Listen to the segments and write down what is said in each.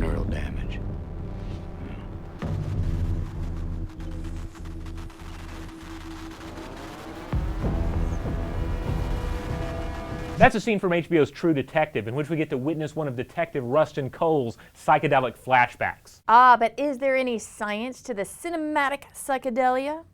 neural damage. That's a scene from HBO's True Detective, in which we get to witness one of Detective Rustin Cohle's psychedelic flashbacks. Ah, but is there any science to the cinematic psychedelia?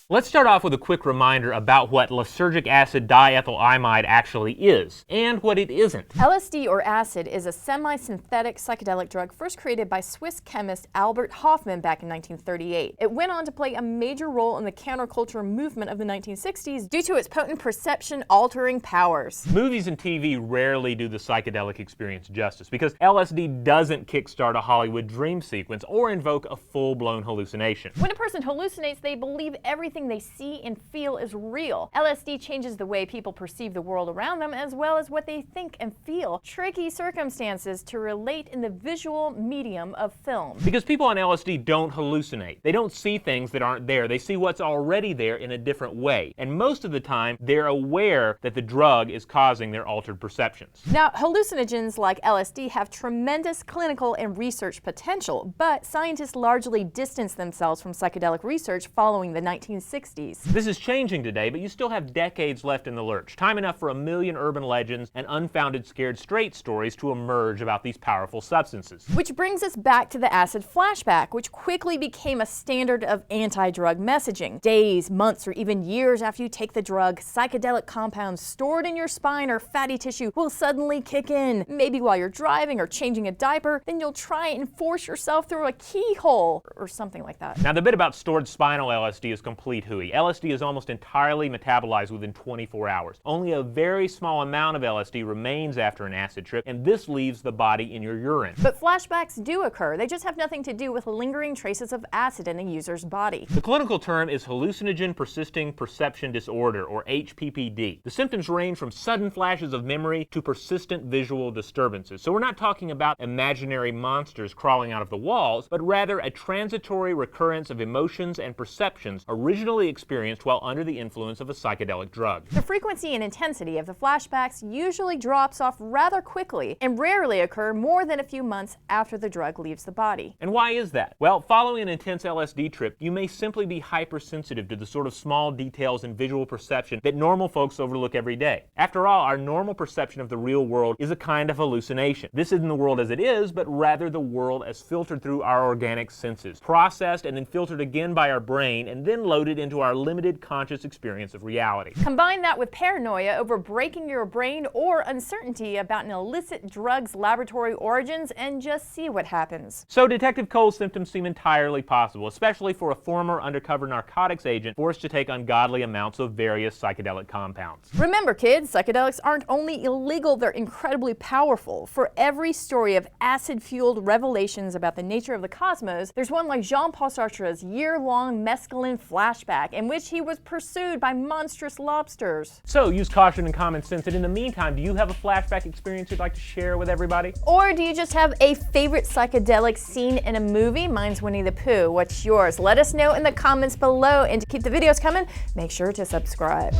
Let's start off with a quick reminder about what lysergic acid diethylamide actually is, and what it isn't. LSD, or acid, is a semi-synthetic psychedelic drug first created by Swiss chemist Albert Hofmann back in 1938. It went on to play a major role in the counterculture movement of the 1960s due to its potent perception-altering powers. Movies and TV rarely do the psychedelic experience justice, because LSD doesn't kickstart a Hollywood dream sequence or invoke a full-blown hallucination. When a person hallucinates, they believe everything they see and feel is real. LSD changes the way people perceive the world around them, as well as what they think and feel. Tricky circumstances to relate in the visual medium of film. Because people on LSD don't hallucinate. They don't see things that aren't there. They see what's already there in a different way. And most of the time, they're aware that the drug is causing their altered perceptions. Now, hallucinogens like LSD have tremendous clinical and research potential, but scientists largely distanced themselves from psychedelic research following the 1960s. This is changing today, but you still have decades left in the lurch. Time enough for a million urban legends and unfounded scared straight stories to emerge about these powerful substances. Which brings us back to the acid flashback, which quickly became a standard of anti-drug messaging. Days, months, or even years after you take the drug, psychedelic compounds stored in your spine or fatty tissue will suddenly kick in. Maybe while you're driving or changing a diaper, then you'll try and force yourself through a keyhole or something like that. Now, the bit about stored spinal LSD is complete hooey. LSD is almost entirely metabolized within 24 hours. Only a very small amount of LSD remains after an acid trip, and this leaves the body in your urine. But flashbacks do occur. They just have nothing to do with lingering traces of acid in a user's body. The clinical term is hallucinogen persisting perception disorder, or HPPD. The symptoms range from sudden flashes of memory to persistent visual disturbances. So we're not talking about imaginary monsters crawling out of the walls, but rather a transitory recurrence of emotions and perceptions originally experienced while under the influence of a psychedelic drug. The frequency and intensity of the flashbacks usually drops off rather quickly and rarely occur more than a few months after the drug leaves the body. And why is that? Well, following an intense LSD trip, you may simply be hypersensitive to the sort of small details in visual perception that normal folks overlook every day. After all, our normal perception of the real world is a kind of hallucination. This isn't the world as it is, but rather the world as filtered through our organic senses, processed and then filtered again by our brain, and then loaded into our limited conscious experience of reality. Combine that with paranoia over breaking your brain or uncertainty about an illicit drug's laboratory origins, and just see what happens. So Detective Cole's symptoms seem entirely possible, especially for a former undercover narcotics agent forced to take ungodly amounts of various psychedelic compounds. Remember, kids, psychedelics aren't only illegal, they're incredibly powerful. For every story of acid-fueled revelations about the nature of the cosmos, there's one like Jean-Paul Sartre's year-long mescaline flashback, in which he was pursued by monstrous lobsters. So use caution and common sense, and in the meantime, do you have a flashback experience you'd like to share with everybody? Or do you just have a favorite psychedelic scene in a movie? Mine's Winnie the Pooh. What's yours? Let us know in the comments below, and to keep the videos coming, make sure to subscribe.